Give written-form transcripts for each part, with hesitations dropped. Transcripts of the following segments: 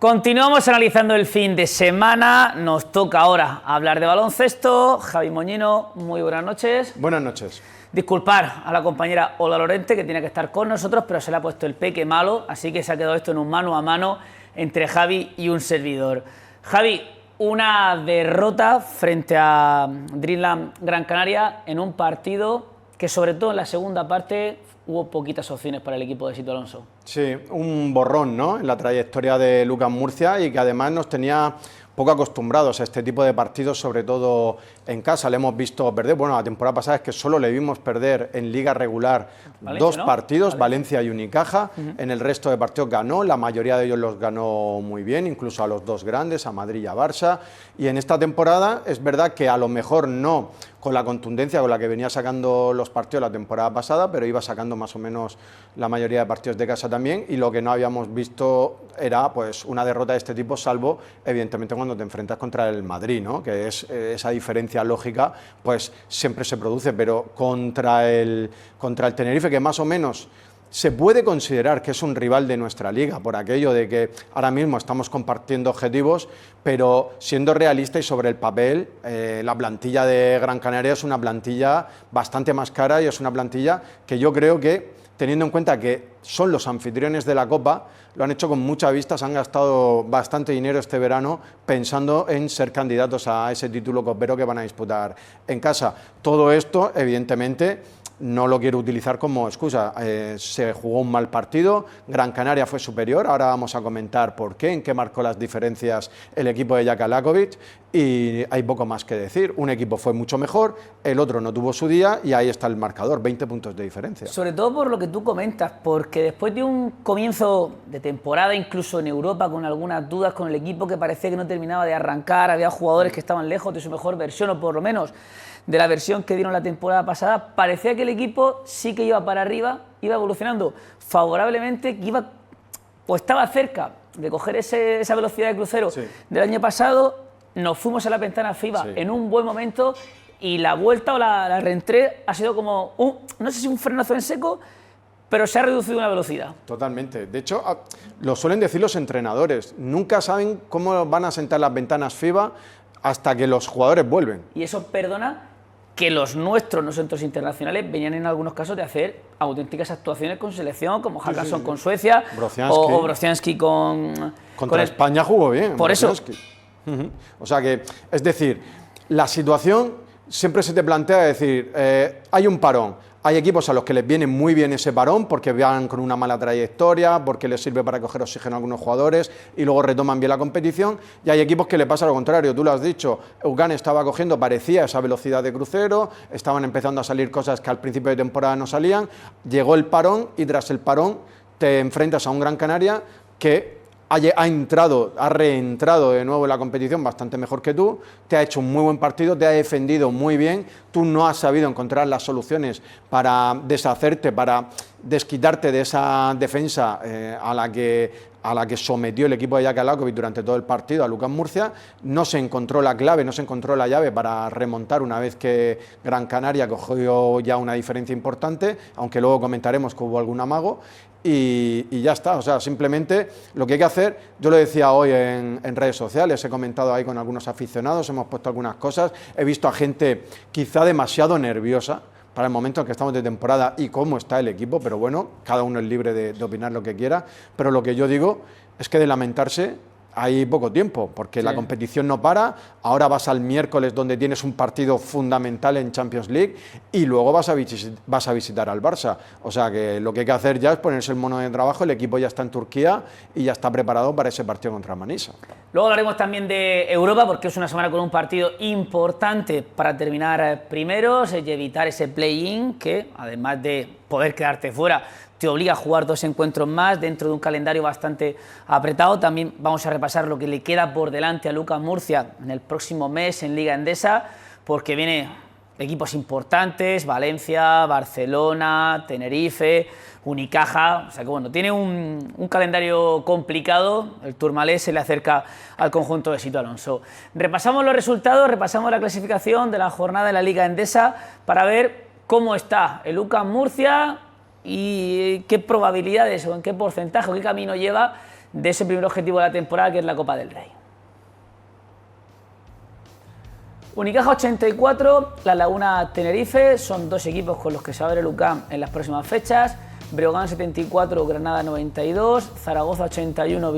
Continuamos analizando el fin de semana. Nos toca ahora hablar de baloncesto. Javi Moñino, muy buenas noches. Buenas noches. Disculpar a la compañera Ola Lorente, que tiene que estar con nosotros, pero se le ha puesto el peque malo, así que se ha quedado esto en un mano a mano entre Javi y un servidor. Javi, una derrota frente a Dreamland Gran Canaria en un partido que, sobre todo en la segunda parte, hubo poquitas opciones para el equipo de Sito Alonso. Sí, un borrón, ¿no?, en la trayectoria de Lucas Murcia, y que además nos tenía poco acostumbrados a este tipo de partidos, sobre todo en casa. Le hemos visto perder, bueno, la temporada pasada es que solo le vimos perder en liga regular Valencia, dos partidos, Valencia. Valencia y Unicaja. En el resto de partidos ganó, la mayoría de ellos los ganó muy bien, incluso a los dos grandes, a Madrid y a Barça. Y en esta temporada es verdad que a lo mejor no con la contundencia con la que venía sacando los partidos la temporada pasada, pero iba sacando más o menos la mayoría de partidos de casa también, y lo que no habíamos visto era pues una derrota de este tipo, salvo evidentemente cuando te enfrentas contra el Madrid, ¿no?, que es esa diferencia lógica, pues siempre se produce, pero contra el Tenerife, que más o menos se puede considerar que es un rival de nuestra liga, por aquello de que ahora mismo estamos compartiendo objetivos, pero siendo realista y sobre el papel, la plantilla de Gran Canaria es una plantilla bastante más cara, y es una plantilla que yo creo que, teniendo en cuenta que son los anfitriones de la Copa, lo han hecho con mucha vista, se han gastado bastante dinero este verano pensando en ser candidatos a ese título copero que van a disputar en casa. Todo esto, evidentemente, no lo quiero utilizar como excusa. Se jugó un mal partido, Gran Canaria fue superior, ahora vamos a comentar por qué, en qué marcó las diferencias el equipo de Jaka Lakovic, y hay poco más que decir. Un equipo fue mucho mejor, el otro no tuvo su día, y ahí está el marcador, 20 puntos de diferencia. Sobre todo por lo que tú comentas, porque después de un comienzo de temporada, incluso en Europa, con algunas dudas con el equipo, que parecía que no terminaba de arrancar, había jugadores que estaban lejos de su mejor versión, o por lo menos de la versión que dieron la temporada pasada, parecía que el equipo sí que iba para arriba, iba evolucionando favorablemente, que iba, o estaba cerca de coger esa velocidad de crucero del año pasado. Nos fuimos a la ventana FIBA en un buen momento, y la vuelta o la reentrée ha sido como, no sé si un frenazo en seco, pero se ha reducido una velocidad. Totalmente. De hecho, lo suelen decir los entrenadores, nunca saben cómo van a sentar las ventanas FIBA hasta que los jugadores vuelven. Y eso perdona que los nuestros internacionales venían en algunos casos de hacer auténticas actuaciones con selección, como Hackason con Suecia, o Brocianski contra España jugó bien. Por eso. O sea que, es decir, la situación siempre se te plantea decir, hay un parón. Hay equipos a los que les viene muy bien ese parón porque van con una mala trayectoria, porque les sirve para coger oxígeno a algunos jugadores y luego retoman bien la competición, y hay equipos que le pasa lo contrario. Tú lo has dicho, UCAN estaba cogiendo, parecía, esa velocidad de crucero, estaban empezando a salir cosas que al principio de temporada no salían, llegó el parón, y tras el parón te enfrentas a un Gran Canaria que ha reentrado de nuevo en la competición bastante mejor que tú, te ha hecho un muy buen partido, te ha defendido muy bien, tú no has sabido encontrar las soluciones para deshacerte, para desquitarte de esa defensa a la que sometió el equipo de Jaka Lakovic durante todo el partido a Lucas Murcia. No se encontró la clave, no se encontró la llave para remontar una vez que Gran Canaria cogió ya una diferencia importante, aunque luego comentaremos que hubo algún amago, y ya está. O sea, simplemente lo que hay que hacer, yo lo decía hoy en redes sociales, he comentado ahí con algunos aficionados, hemos puesto algunas cosas, he visto a gente quizá demasiado nerviosa para el momento en que estamos de temporada y cómo está el equipo, pero bueno, cada uno es libre de opinar lo que quiera, pero lo que yo digo es que de lamentarse hay poco tiempo, porque la competición no para. Ahora vas al miércoles, donde tienes un partido fundamental en Champions League, y luego vas a visitar al Barça. O sea que lo que hay que hacer ya es ponerse el mono de trabajo. El equipo ya está en Turquía y ya está preparado para ese partido contra Manisa. Luego hablaremos también de Europa, porque es una semana con un partido importante para terminar primeros y evitar ese play-in que, además de poder quedarte fuera, te obliga a jugar 2 encuentros más dentro de un calendario bastante apretado. También vamos a repasar lo que le queda por delante a Lucas Murcia en el próximo mes en Liga Endesa, porque viene equipos importantes: Valencia, Barcelona, Tenerife, Unicaja. O sea que bueno, tiene un calendario complicado. El Tourmalet se le acerca al conjunto de Sito Alonso. Repasamos los resultados, repasamos la clasificación de la jornada de la Liga Endesa para ver cómo está el Lucas Murcia y qué probabilidades o en qué porcentaje o qué camino lleva de ese primer objetivo de la temporada, que es la Copa del Rey. Unicaja 84, La Laguna Tenerife, son dos equipos con los que se va a ver el UCAM en las próximas fechas. Breogán 74, Granada 92, Zaragoza 81,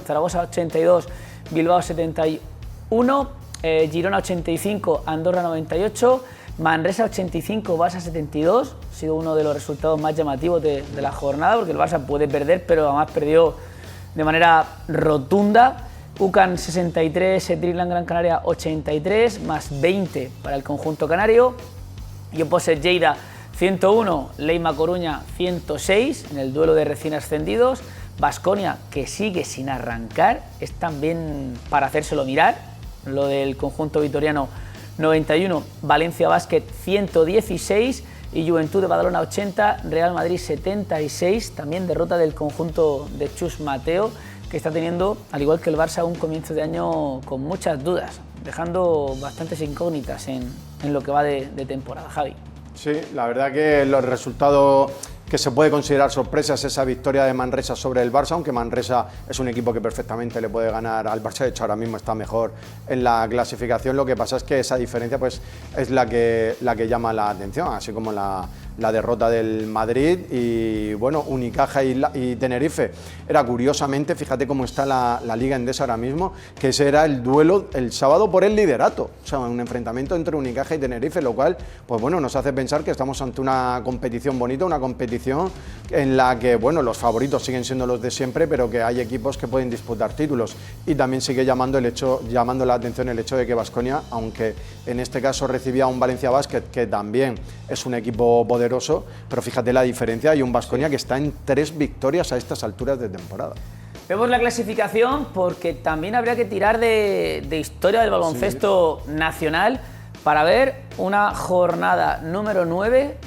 Zaragoza 82, Bilbao 71, Girona 85, Andorra 98, Manresa 85, Barça 72. Ha sido uno de los resultados más llamativos de la jornada, porque el Barça puede perder, pero además perdió de manera rotunda. UCAM 63, Dreamland Gran Canaria 83, más 20 para el conjunto canario. Y Opposed Lleida 101, Leima Coruña 106 en el duelo de recién ascendidos. Baskonia, que sigue sin arrancar, es también para hacérselo mirar. Lo del conjunto vitoriano 91, Valencia Basket 116 y Juventud de Badalona 80, Real Madrid 76, también derrota del conjunto de Chus Mateo, que está teniendo, al igual que el Barça, un comienzo de año con muchas dudas, dejando bastantes incógnitas en lo que va de temporada. Javi. Sí, la verdad que los resultados que se puede considerar sorpresas, esa victoria de Manresa sobre el Barça, aunque Manresa es un equipo que perfectamente le puede ganar al Barça, de hecho ahora mismo está mejor en la clasificación. Lo que pasa es que esa diferencia pues es la que llama la atención, así como la derrota del Madrid. Y bueno, Unicaja y Tenerife era, curiosamente, fíjate cómo está la Liga Endesa ahora mismo, que ese era el duelo el sábado por el liderato, o sea, un enfrentamiento entre Unicaja y Tenerife, lo cual pues bueno, nos hace pensar que estamos ante una competición bonita, una competición en la que bueno, los favoritos siguen siendo los de siempre, pero que hay equipos que pueden disputar títulos. Y también sigue llamando la atención el hecho de que Baskonia, aunque en este caso recibía un Valencia Basket, que también es un equipo poderoso, pero fíjate la diferencia, hay un Baskonia que está en 3 victorias a estas alturas de temporada. Vemos la clasificación porque también habría que tirar de historia del baloncesto nacional para ver una jornada número 9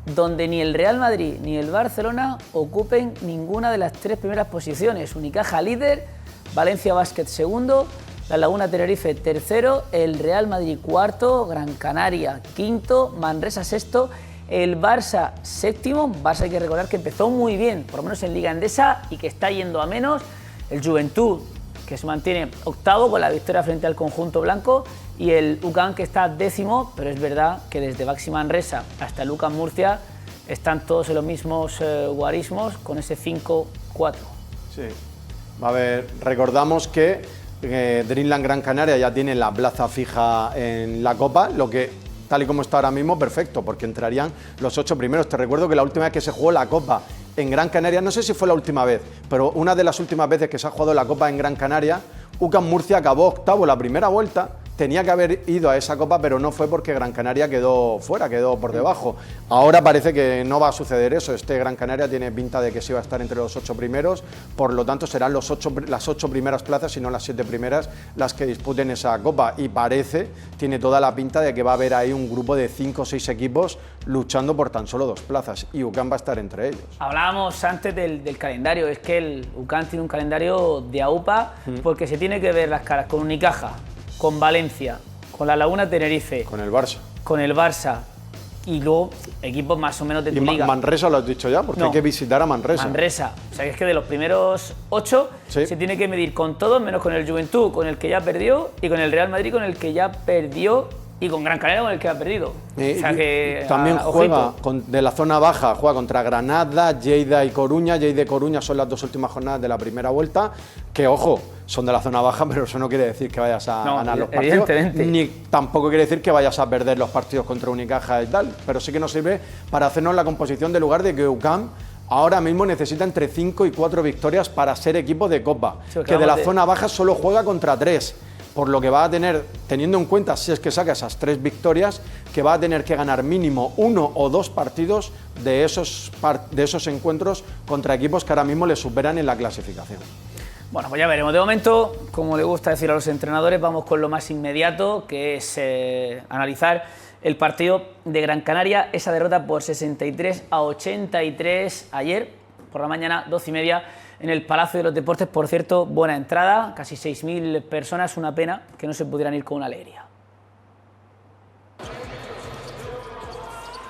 donde ni el Real Madrid ni el Barcelona ocupen ninguna de las 3 primeras posiciones. Unicaja líder, Valencia Basket segundo, La Laguna Tenerife tercero, el Real Madrid cuarto, Gran Canaria quinto, Manresa sexto, el Barça séptimo. Barça, hay que recordar que empezó muy bien, por lo menos en Liga Endesa, y que está yendo a menos. El Juventud, que se mantiene octavo con la victoria frente al conjunto blanco, y el UCAM, que está décimo, pero es verdad que desde Baxi Manresa hasta el UCAM Murcia están todos en los mismos guarismos, con ese 5-4. Sí, a ver, recordamos que Dreamland Gran Canaria ya tiene la plaza fija en la Copa, lo que, tal y como está ahora mismo, perfecto, porque entrarían los 8 primeros. Te recuerdo que la última vez que se jugó la Copa en Gran Canaria, no sé si fue la última vez, pero una de las últimas veces que se ha jugado la Copa en Gran Canaria, UCAM Murcia acabó octavo la primera vuelta. Tenía que haber ido a esa Copa, pero no fue porque Gran Canaria quedó fuera, quedó por debajo. Ahora parece que no va a suceder eso. Este Gran Canaria tiene pinta de que sí va a estar entre los 8 primeros, por lo tanto serán las 8 primeras plazas y no las 7 primeras las que disputen esa Copa. Y tiene toda la pinta de que va a haber ahí un grupo de 5 o 6 equipos luchando por tan solo 2 plazas, y UCAM va a estar entre ellos. Hablábamos antes del calendario, es que el UCAM tiene un calendario de AUPA, porque se tiene que ver las caras con Unicaja, con Valencia, con La Laguna Tenerife, con el Barça. Con el Barça, y luego equipos más o menos de tu liga. Manresa lo has dicho ya, porque no, hay que visitar a Manresa. Manresa, o sea que es que de los primeros 8 se tiene que medir con todos, menos con el Juventud, con el que ya perdió, y con el Real Madrid, con el que ya perdió, y con Gran Canaria, con el que ha perdido. O sea que, también juega de la zona baja, juega contra Granada, Lleida y Coruña. Lleida y Coruña son las 2 últimas jornadas de la primera vuelta, que ojo, son de la zona baja, pero eso no quiere decir que vayas a ganar los partidos, ni tampoco quiere decir que vayas a perder los partidos contra Unicaja y tal, pero sí que nos sirve para hacernos la composición del lugar de que UCAM ahora mismo necesita entre 5 y 4 victorias para ser equipo de Copa, que de la zona baja solo juega contra 3. Por lo que va a tener, teniendo en cuenta, si es que saca esas 3 victorias, que va a tener que ganar mínimo 1 o 2 partidos de esos encuentros contra equipos que ahora mismo le superan en la clasificación. Bueno, pues ya veremos. De momento, como le gusta decir a los entrenadores, vamos con lo más inmediato, que es analizar el partido de Gran Canaria, esa derrota por 63-83 ayer por la mañana, 12:30, en el Palacio de los Deportes. Por cierto, buena entrada, casi 6.000 personas, una pena que no se pudieran ir con una alegría.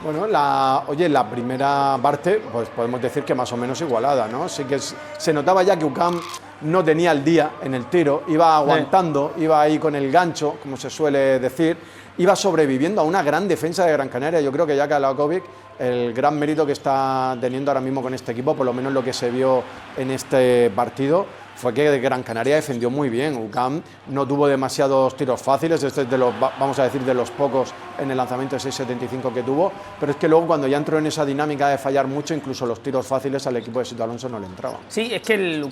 Bueno, la primera parte, pues podemos decir que más o menos igualada, ¿no? Sí que se notaba ya que UCAM no tenía el día en el tiro, iba aguantando, iba ahí con el gancho, como se suele decir, iba sobreviviendo a una gran defensa de Gran Canaria. Yo creo que Jaka Lakovic, el gran mérito que está teniendo ahora mismo con este equipo, por lo menos lo que se vio en este partido, fue que Gran Canaria defendió muy bien. UCAM no tuvo demasiados tiros fáciles, este es de los, vamos a decir, de los pocos en el lanzamiento de 6.75 que tuvo, pero es que luego cuando ya entró en esa dinámica de fallar mucho, incluso los tiros fáciles al equipo de Sito Alonso no le entraban. Sí, es que el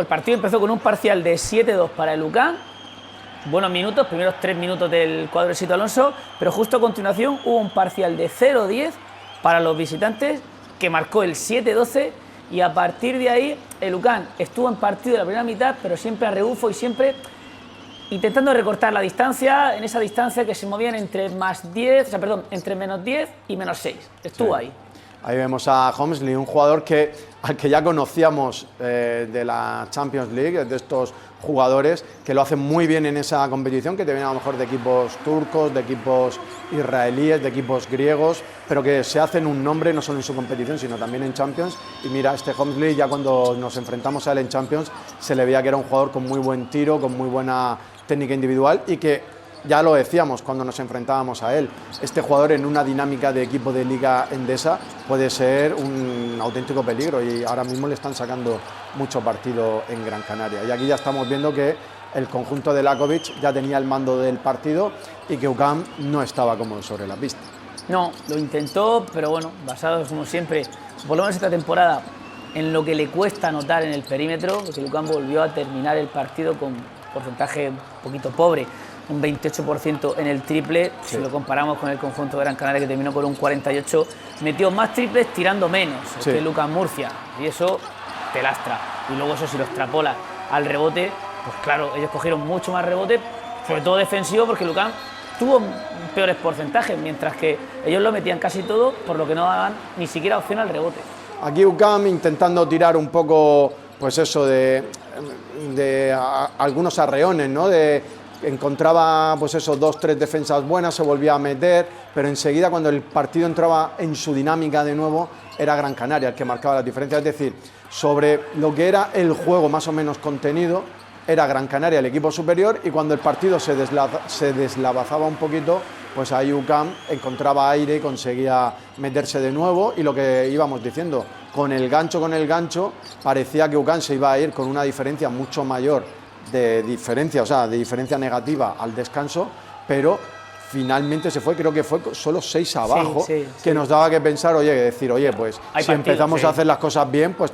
partido empezó con un parcial de 7-2 para el UCAM, buenos minutos, primeros 3 minutos del cuadro de Sito Alonso, pero justo a continuación hubo un parcial de 0-10 para los visitantes que marcó el 7-12. Y a partir de ahí, el UCAM estuvo en partido de la primera mitad, pero siempre a rebufo y siempre intentando recortar la distancia, en esa distancia que se movían entre entre menos 10 y menos 6. Estuvo ahí. Ahí vemos a Holmesley, un jugador al que ya conocíamos de la Champions League, de estos jugadores que lo hacen muy bien en esa competición, que te vienen a lo mejor de equipos turcos, de equipos israelíes, de equipos griegos, pero que se hacen un nombre no solo en su competición, sino también en Champions. Y mira, este Holmesley, ya cuando nos enfrentamos a él en Champions, se le veía que era un jugador con muy buen tiro, con muy buena técnica individual y que, ya lo decíamos cuando nos enfrentábamos a él, este jugador en una dinámica de equipo de Liga Endesa puede ser un auténtico peligro y ahora mismo le están sacando mucho partido en Gran Canaria. Y aquí ya estamos viendo que el conjunto de Lakovic ya tenía el mando del partido y que UCAM no estaba cómodo sobre la pista. No, lo intentó, pero bueno, basados como siempre, por lo menos esta temporada, en lo que le cuesta anotar en el perímetro, porque el UCAM volvió a terminar el partido con porcentaje un poquito pobre, un 28% en el triple, si lo comparamos con el conjunto de Gran Canaria que terminó con un 48%, metió más triples tirando menos que el UCAM Murcia, y eso te lastra. Y luego eso si lo extrapolas al rebote, pues claro, ellos cogieron mucho más rebote, sobre todo defensivo, porque el UCAM tuvo peores porcentajes, mientras que ellos lo metían casi todo, por lo que no daban ni siquiera opción al rebote. Aquí UCAM intentando tirar un poco, pues eso, de algunos arreones, ¿no? Encontraba pues eso, 2-3 defensas buenas, se volvía a meter, pero enseguida cuando el partido entraba en su dinámica de nuevo, era Gran Canaria el que marcaba las diferencias. Es decir, sobre lo que era el juego más o menos contenido, era Gran Canaria el equipo superior, y cuando el partido se deslavazaba un poquito, pues ahí UCAM encontraba aire y conseguía meterse de nuevo, y lo que íbamos diciendo, con el gancho, parecía que UCAM se iba a ir con una diferencia mucho mayor de diferencia negativa al descanso, pero finalmente se fue, creo que fue solo 6 abajo, que nos daba que pensar, pues si empezamos a hacer las cosas bien, pues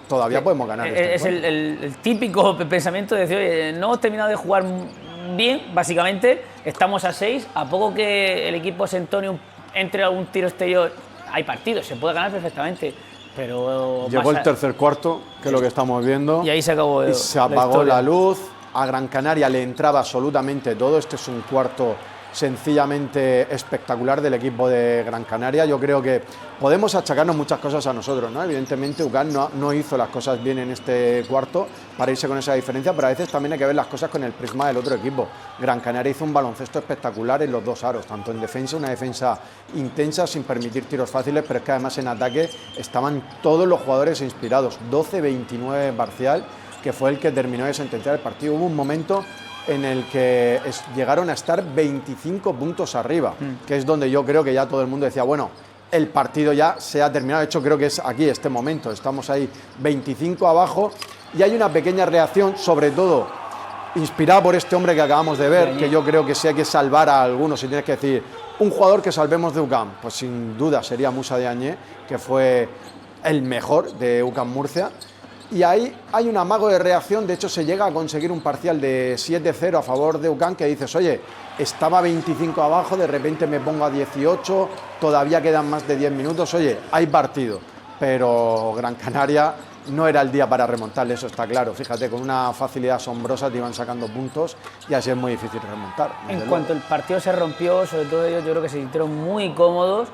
todavía podemos ganar. Es el típico pensamiento de decir, oye, no hemos terminado de jugar bien, básicamente, estamos a 6, a poco que el equipo Sentonium entre a un tiro exterior, hay partidos, se puede ganar perfectamente. Pero llegó el tercer cuarto, que es lo que estamos viendo, y ahí se acabó. Y se apagó la luz. A Gran Canaria le entraba absolutamente todo. Este es un cuarto sencillamente espectacular del equipo de Gran Canaria. Yo creo que podemos achacarnos muchas cosas a nosotros, ¿no? Evidentemente UCAM no hizo las cosas bien en este cuarto para irse con esa diferencia, pero a veces también hay que ver las cosas con el prisma del otro equipo. Gran Canaria hizo un baloncesto espectacular en los dos aros, tanto en defensa, una defensa intensa sin permitir tiros fáciles, pero es que además en ataque estaban todos los jugadores inspirados. 12-29 parcial, que fue el que terminó de sentenciar el partido. Hubo un momento en el que llegaron a estar 25 puntos arriba, que es donde yo creo que ya todo el mundo decía, bueno, el partido ya se ha terminado. De hecho, creo que es aquí, este momento, estamos ahí 25 abajo, y hay una pequeña reacción, sobre todo inspirada por este hombre que acabamos de ver, que yo creo que si hay que salvar a algunos, si tienes que decir un jugador que salvemos de UCAM, pues sin duda sería Musa Diagne, que fue el mejor de UCAM Murcia. Y ahí hay un amago de reacción, de hecho se llega a conseguir un parcial de 7-0 a favor de UCAM, que dices, oye, estaba 25 abajo, de repente me pongo a 18, todavía quedan más de 10 minutos, oye, hay partido, pero Gran Canaria no era el día para remontarle, eso está claro. Fíjate, con una facilidad asombrosa te iban sacando puntos y así es muy difícil remontar. En cuanto el partido se rompió, sobre todo ellos, yo creo que se sintieron muy cómodos,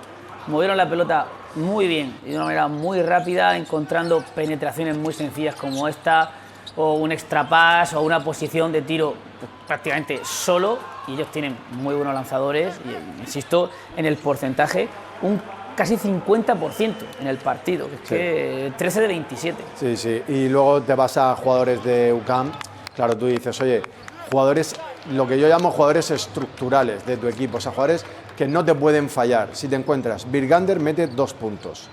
movieron la pelota muy bien y de una manera muy rápida, encontrando penetraciones muy sencillas como esta, o un extra pass o una posición de tiro prácticamente solo, y ellos tienen muy buenos lanzadores, y insisto en el porcentaje, un casi 50% en el partido, es que 13 de 27. Sí, sí, y luego te vas a jugadores de UCAM, claro, tú dices, oye, jugadores, lo que yo llamo jugadores estructurales de tu equipo, o sea, jugadores que no te pueden fallar. Si te encuentras, Birgander mete 2 puntos,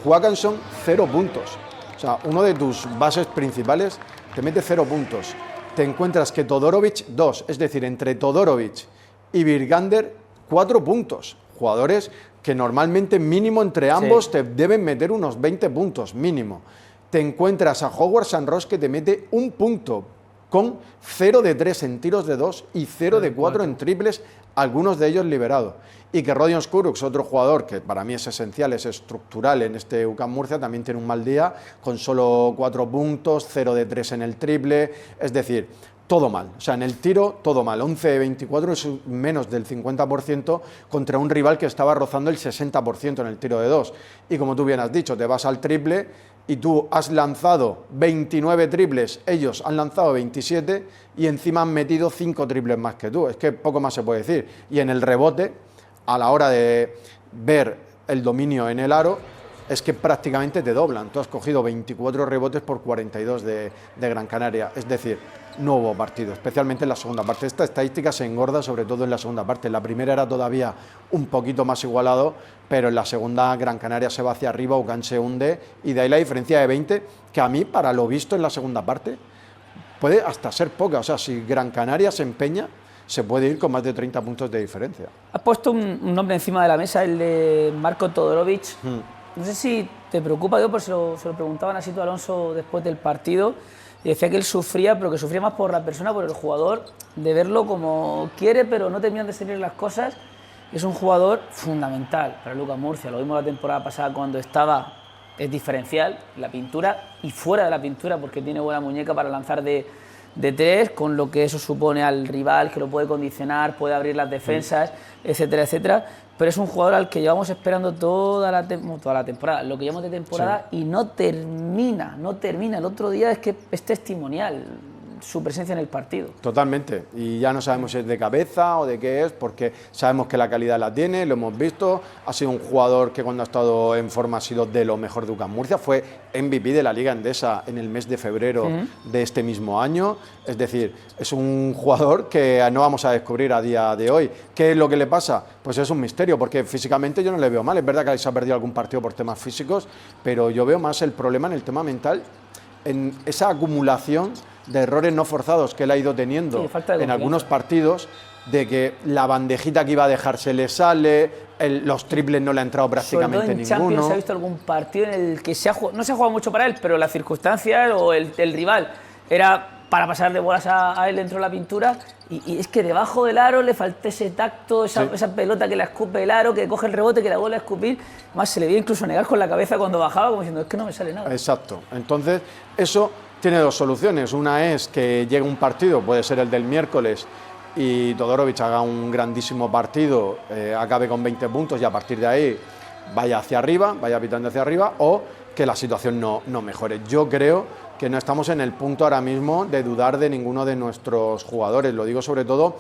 Johansson 0 puntos, o sea, uno de tus bases principales te mete 0 puntos. Te encuentras que Todorovic 2, es decir, entre Todorovic y Birgander 4 puntos. Jugadores que normalmente mínimo entre ambos te deben meter unos 20 puntos mínimo. Te encuentras a Howard Sanros que te mete 1 punto con 0 de 3 en tiros de 2 y 0 de 4 en triples, algunos de ellos liberados. Y que Rodion Skurucs, otro jugador que para mí es esencial, es estructural en este UCAM Murcia, también tiene un mal día, con solo 4 puntos, 0 de 3 en el triple, es decir, todo mal. O sea, en el tiro, todo mal. 11 de 24 es menos del 50% contra un rival que estaba rozando el 60% en el tiro de 2. Y como tú bien has dicho, te vas al triple y tú has lanzado 29 triples, ellos han lanzado 27 y encima han metido 5 triples más que tú. Es que poco más se puede decir. Y en el rebote, a la hora de ver el dominio en el aro, es que prácticamente te doblan. Tú has cogido 24 rebotes por 42 de Gran Canaria. Es decir, no hubo partido, especialmente en la segunda parte. Esta estadística se engorda sobre todo en la segunda parte. En la primera era todavía un poquito más igualado, pero en la segunda Gran Canaria se va hacia arriba, UCAM se hunde, y de ahí la diferencia de 20, que a mí, para lo visto en la segunda parte, puede hasta ser poca. O sea, si Gran Canaria se empeña, se puede ir con más de 30 puntos de diferencia. Has puesto un nombre encima de la mesa, el de Marko Todorovic. No sé si te preocupa, yo, pues se lo preguntaban a Sito Alonso después del partido, y decía que él sufría, pero que sufría más por la persona, por el jugador, de verlo como quiere, pero no terminan de salir las cosas. Es un jugador fundamental para el UCAM Murcia, lo vimos la temporada pasada cuando estaba, es diferencial, la pintura y fuera de la pintura, porque tiene buena muñeca para lanzar de 3, con lo que eso supone al rival, que lo puede condicionar, puede abrir las defensas, etcétera, etcétera. Pero es un jugador al que llevamos esperando toda la temporada, lo que llevamos de temporada, y no termina. El otro día es que es testimonial su presencia en el partido. Totalmente, y ya no sabemos si es de cabeza o de qué es, porque sabemos que la calidad la tiene, lo hemos visto, ha sido un jugador que cuando ha estado en forma ha sido de lo mejor de UCAM Murcia, fue MVP de la Liga Endesa en el mes de febrero de este mismo año, es decir, es un jugador que no vamos a descubrir a día de hoy. ¿Qué es lo que le pasa? Pues es un misterio, porque físicamente yo no le veo mal, es verdad que se ha perdido algún partido por temas físicos, pero yo veo más el problema en el tema mental, en esa acumulación de errores no forzados que él ha ido teniendo en algunos partidos, de que la bandejita que iba a dejar se le sale, los triples no le ha entrado prácticamente en ninguno. Champions, ¿ha visto algún partido en el que no se ha jugado mucho para él, pero las circunstancias o el rival era para pasar de bolas a él dentro de la pintura, y es que debajo del aro le falta ese tacto, esa pelota que la escupe el aro, que coge el rebote, que la vuelve a escupir, más se le veía incluso negar con la cabeza cuando bajaba, como diciendo, es que no me sale nada. Exacto, entonces eso tiene 2 soluciones, una es que llegue un partido, puede ser el del miércoles, y Todorovic haga un grandísimo partido, acabe con 20 puntos y a partir de ahí vaya hacia arriba, vaya pitando hacia arriba, o que la situación no mejore. Yo creo que no estamos en el punto ahora mismo de dudar de ninguno de nuestros jugadores, lo digo sobre todo,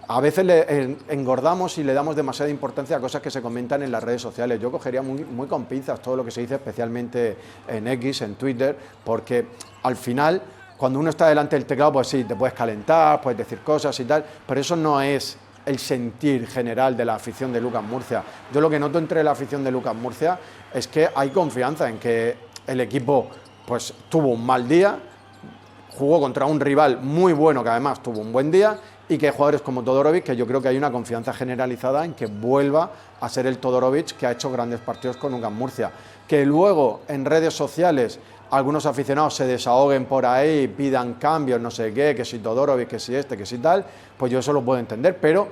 a veces engordamos y le damos demasiada importancia a cosas que se comentan en las redes sociales. Yo cogería muy con pinzas todo lo que se dice, especialmente en X, en Twitter, porque al final, cuando uno está delante del teclado, pues sí, te puedes calentar, puedes decir cosas y tal, pero eso no es el sentir general de la afición de UCAM Murcia. Yo lo que noto entre la afición de UCAM Murcia es que hay confianza en que el equipo pues tuvo un mal día, jugó contra un rival muy bueno que además tuvo un buen día, y que hay jugadores como Todorovic, que yo creo que hay una confianza generalizada en que vuelva a ser el Todorovic que ha hecho grandes partidos con UCAM Murcia. Que luego en redes sociales algunos aficionados se desahoguen por ahí, pidan cambios, no sé qué, que si Todorovic, que si este, que si tal, pues yo eso lo puedo entender, pero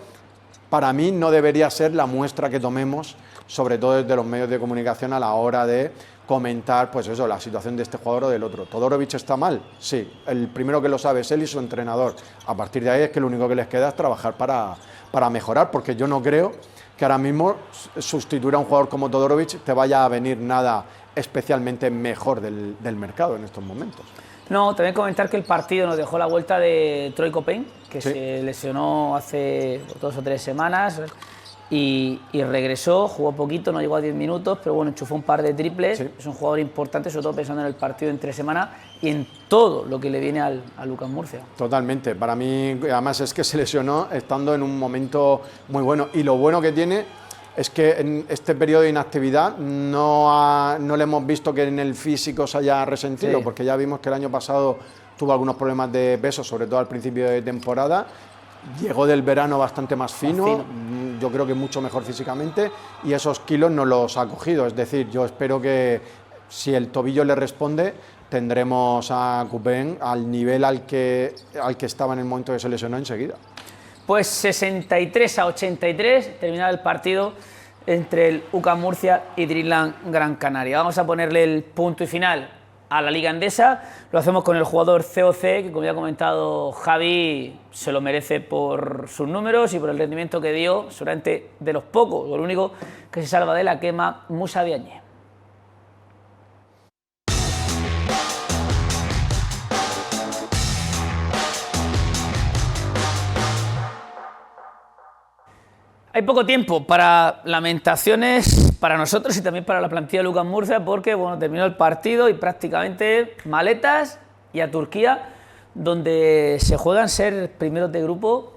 para mí no debería ser la muestra que tomemos, sobre todo desde los medios de comunicación, a la hora de comentar, pues eso, la situación de este jugador o del otro. ¿Todorovic está mal? Sí, el primero que lo sabe es él y su entrenador. A partir de ahí es que lo único que les queda es trabajar para mejorar, porque yo no creo que ahora mismo sustituir a un jugador como Todorovic te vaya a venir nada especialmente mejor del mercado en estos momentos. No, también comentar que el partido nos dejó la vuelta de Troy Copén, que se lesionó hace 2 o 3 semanas, y regresó, jugó poquito, no llegó a 10 minutos, pero bueno, enchufó un par de triples. Sí. Es un jugador importante, sobre todo pensando en el partido entre semana y en todo lo que le viene a Lucas Murcia. Totalmente, para mí además es que se lesionó estando en un momento muy bueno, y lo bueno que tiene es que en este periodo de inactividad no le hemos visto que en el físico se haya resentido, Sí. porque ya vimos que el año pasado tuvo algunos problemas de peso, sobre todo al principio de temporada. Llegó del verano bastante más fino, yo creo que mucho mejor físicamente, y esos kilos no los ha cogido. Es decir, yo espero que si el tobillo le responde, tendremos a Coupen al nivel al que estaba en el momento que se lesionó enseguida. Pues 63-83 terminaba el partido entre el UCAM Murcia y Dreamland Gran Canaria. Vamos a ponerle el punto y final a la Liga Endesa. Lo hacemos con el jugador COC, que como ya ha comentado Javi, se lo merece por sus números y por el rendimiento que dio, seguramente de los pocos, o el único que se salva de la quema, Musa Diagne. Hay poco tiempo para lamentaciones para nosotros y también para la plantilla de Lucas Murcia, porque bueno, terminó el partido y prácticamente maletas y a Turquía, donde se juegan ser primeros de grupo,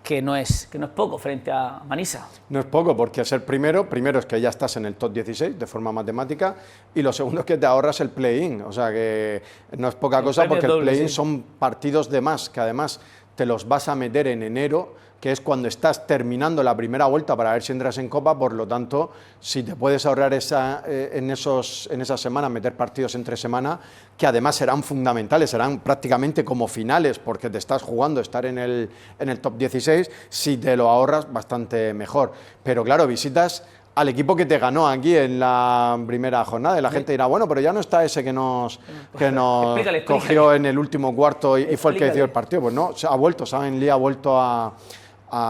que no es poco frente a Manisa. No es poco, porque ser primero es que ya estás en el top 16 de forma matemática, y lo segundo es que te ahorras el play-in, o sea que no es poca cosa, porque el play-in son partidos de más, que además te los vas a meter en enero, que es cuando estás terminando la primera vuelta para ver si entras en Copa. Por lo tanto, si te puedes ahorrar en esas semanas, meter partidos entre semana, que además serán fundamentales, serán prácticamente como finales, porque te estás jugando estar en el top 16, si te lo ahorras, bastante mejor. Pero claro, visitas al equipo que te ganó aquí en la primera jornada, y la gente dirá, bueno, pero ya no está ese que nos Explícale. cogió en el último cuarto y fue el que decidió el partido. Pues no, ha vuelto, Saben Lee ha vuelto a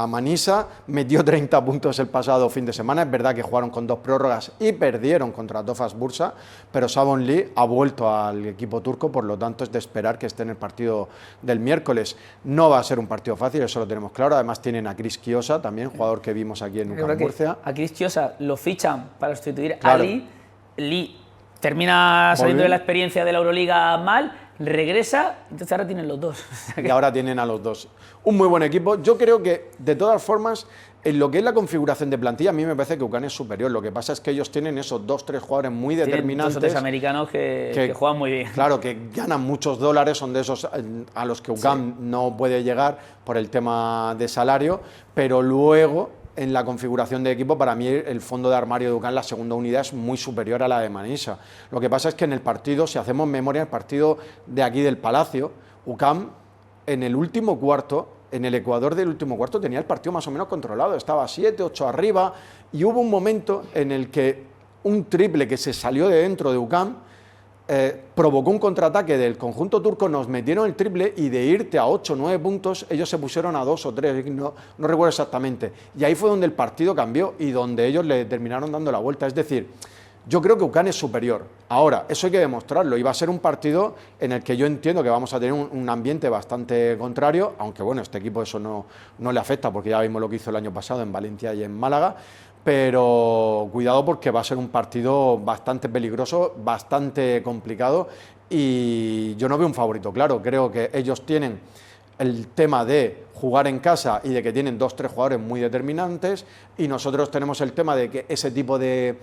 Manisa, metió 30 puntos el pasado fin de semana. Es verdad que jugaron con 2 prórrogas y perdieron contra Tofaş Bursa, pero Saben Lee ha vuelto al equipo turco, por lo tanto es de esperar que esté en el partido del miércoles. No va a ser un partido fácil, eso lo tenemos claro. Además tienen a Chris Chiosa, también jugador que vimos aquí en UCAM Murcia. A Chris Chiosa lo fichan para sustituir a Lee. Lee termina saliendo de la experiencia de la Euroliga mal, regresa, entonces ahora tienen los dos. Y ahora tienen a los dos. Un muy buen equipo. Yo creo que, de todas formas, en lo que es la configuración de plantilla, a mí me parece que UCAM es superior. Lo que pasa es que ellos tienen esos 2-3 jugadores muy determinantes. 2 o 3 americanos que juegan muy bien. Claro, que ganan muchos dólares, son de esos a los que UCAM no puede llegar por el tema de salario, pero luego, en la configuración de equipo, para mí el fondo de armario de UCAM, la segunda unidad, es muy superior a la de Manisa. Lo que pasa es que en el partido, si hacemos memoria, el partido de aquí del Palacio, UCAM en el último cuarto, en el Ecuador del último cuarto, tenía el partido más o menos controlado, estaba 7, 8 arriba, y hubo un momento en el que un triple que se salió de dentro de UCAM provocó un contraataque del conjunto turco, nos metieron el triple, y de irte a 8 o 9 puntos, ellos se pusieron a 2 o 3, no recuerdo exactamente. Y ahí fue donde el partido cambió y donde ellos le terminaron dando la vuelta. Es decir, yo creo que UCAM es superior. Ahora, eso hay que demostrarlo, y va a ser un partido en el que yo entiendo que vamos a tener un ambiente bastante contrario, aunque bueno, este equipo eso no le afecta, porque ya vimos lo que hizo el año pasado en Valencia y en Málaga. Pero cuidado, porque va a ser un partido bastante peligroso, bastante complicado, y yo no veo un favorito claro. Creo que ellos tienen el tema de jugar en casa y de que tienen 2 o 3 jugadores muy determinantes, y nosotros tenemos el tema de que ese tipo de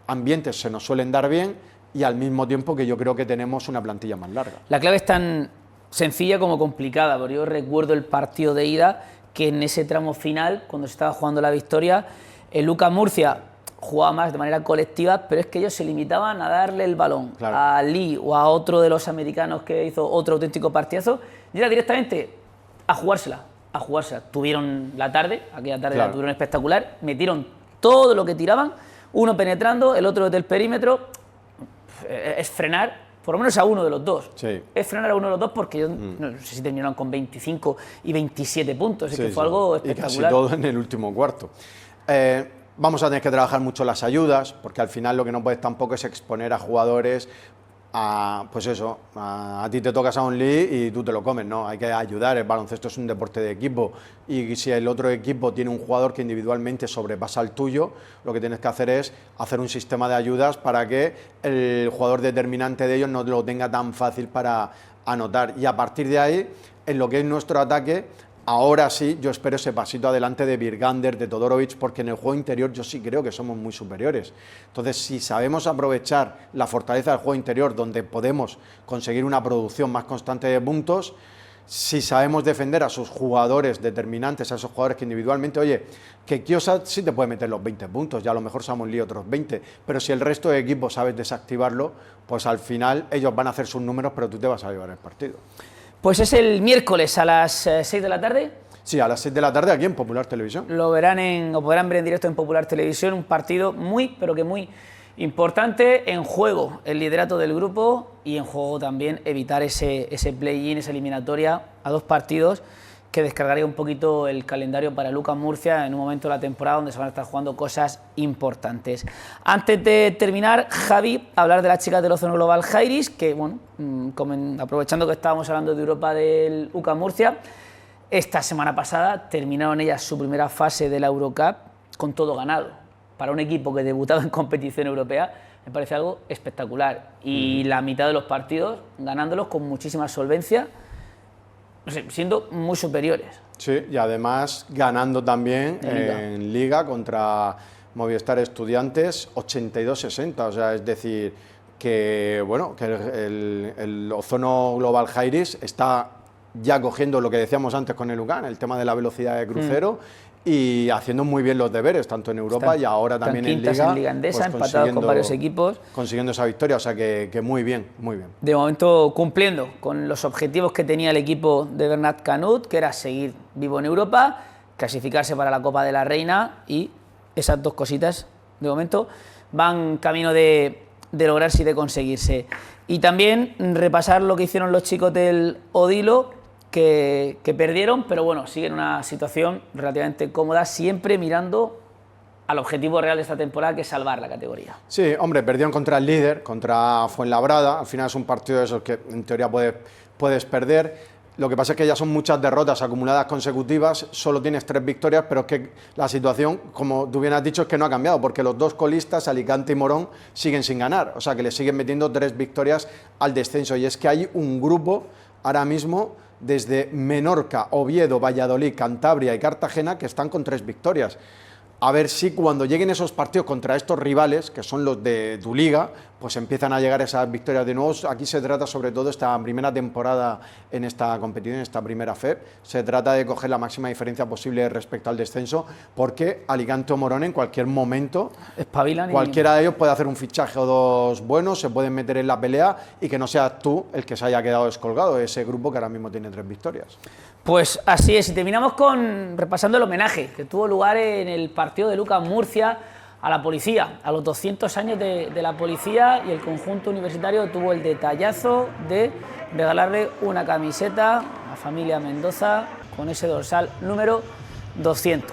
ambientes se nos suelen dar bien, y al mismo tiempo que yo creo que tenemos una plantilla más larga. La clave es tan sencilla como complicada, porque yo recuerdo el partido de ida, que en ese tramo final, cuando se estaba jugando la victoria, el UCAM Murcia jugaba más de manera colectiva, pero es que ellos se limitaban a darle el balón a Lee o a otro de los americanos que hizo otro auténtico partidazo, y era directamente a jugársela. Tuvieron la tarde, aquella tarde la tuvieron espectacular, metieron todo lo que tiraban, uno penetrando, el otro desde el perímetro. Es frenar, por lo menos a uno de los dos. Sí. Es frenar a uno de los dos, porque yo no sé si terminaron con 25 y 27 puntos, es que fue algo espectacular. Y casi todo en el último cuarto. Vamos a tener que trabajar mucho las ayudas, porque al final lo que no puedes tampoco es exponer a jugadores pues eso, a ti te toca Sound League y tú te lo comes, ¿no? Hay que ayudar, el baloncesto es un deporte de equipo y si el otro equipo tiene un jugador que individualmente sobrepasa el tuyo, lo que tienes que hacer es hacer un sistema de ayudas para que el jugador determinante de ellos no lo tenga tan fácil para anotar. Y a partir de ahí, en lo que es nuestro ataque, ahora sí, yo espero ese pasito adelante de Virgander, de Todorovic, porque en el juego interior yo sí creo que somos muy superiores. Entonces, si sabemos aprovechar la fortaleza del juego interior, donde podemos conseguir una producción más constante de puntos, si sabemos defender a sus jugadores determinantes, a esos jugadores que individualmente, oye, que Kiosa sí te puede meter los 20 puntos, ya a lo mejor Samuel Lee otros 20, pero si el resto de equipos sabes desactivarlo, pues al final ellos van a hacer sus números, pero tú te vas a llevar el partido. Pues es el miércoles a las 6 de la tarde. Sí, a las 6 de la tarde aquí en Popular Televisión. Lo verán o podrán ver en directo en Popular Televisión, un partido muy, pero que muy importante. En juego el liderato del grupo y en juego también evitar ese play-in, esa eliminatoria a 2 partidos que descargaría un poquito el calendario para Lucas Murcia en un momento de la temporada donde se van a estar jugando cosas importantes. Antes de terminar, Javi, hablar de las chicas del Ozono Global Jairis, que bueno, aprovechando que estábamos hablando de Europa del UCAM Murcia, esta semana pasada terminaron ellas su primera fase de la Eurocup con todo ganado. Para un equipo que debutaba en competición europea me parece algo espectacular y la mitad de los partidos ganándolos con muchísima solvencia, no sé, siendo muy superiores. Sí, y además ganando también en Liga contra Movistar Estudiantes 82-60, o sea, es decir, que bueno, que el Ozono Global Jairis está ya cogiendo lo que decíamos antes con el UCAM, el tema de la velocidad de crucero y haciendo muy bien los deberes, tanto en Europa y ahora también en Liga Endesa, pues empatados con varios equipos. Consiguiendo esa victoria, o sea que muy bien, muy bien. De momento cumpliendo con los objetivos que tenía el equipo de Bernat Canut, que era seguir vivo en Europa, clasificarse para la Copa de la Reina y esas 2 cositas, de momento, van camino de lograrse y de conseguirse. Y también repasar lo que hicieron los chicos del Odilo, que perdieron, pero bueno, siguen en una situación relativamente cómoda, siempre mirando al objetivo real de esta temporada, que es salvar la categoría. Sí, hombre, perdieron contra el líder, contra Fuenlabrada, al final es un partido de esos que en teoría puedes perder. Lo que pasa es que ya son muchas derrotas acumuladas consecutivas, solo tienes 3 victorias, pero es que la situación, como tú bien has dicho, es que no ha cambiado, porque los 2 colistas, Alicante y Morón, siguen sin ganar, o sea que le siguen metiendo 3 victorias al descenso, y es que hay un grupo ahora mismo desde Menorca, Oviedo, Valladolid, Cantabria y Cartagena que están con 3 victorias. A ver si cuando lleguen esos partidos contra estos rivales, que son los de tu liga, pues empiezan a llegar esas victorias de nuevo. Aquí se trata sobre todo esta primera temporada en esta competición, en esta primera FEP, se trata de coger la máxima diferencia posible respecto al descenso, porque Alicante o Morón en cualquier momento, espabilan, cualquiera de ellos puede hacer un fichaje o 2 buenos, se pueden meter en la pelea y que no seas tú el que se haya quedado descolgado de ese grupo que ahora mismo tiene 3 victorias. Pues así es, y terminamos repasando el homenaje que tuvo lugar en el partido de Lucas Murcia a la policía, a los 200 años de la policía, y el conjunto universitario tuvo el detallazo de regalarle una camiseta a la familia Mendoza con ese dorsal número 200.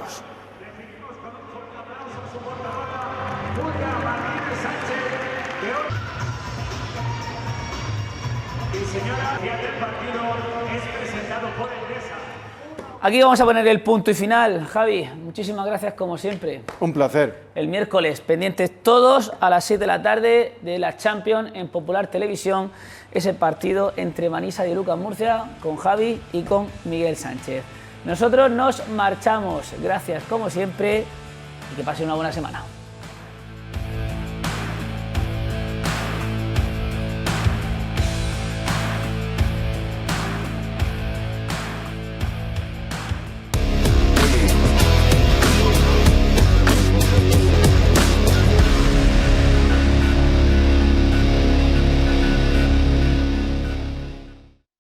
Aquí vamos a poner el punto y final. Javi, muchísimas gracias como siempre. Un placer. El miércoles, pendientes todos a las 6 de la tarde de la Champions en Popular Televisión, ese partido entre Manisa y Lucas Murcia con Javi y con Miguel Sánchez. Nosotros nos marchamos. Gracias como siempre y que pasen una buena semana.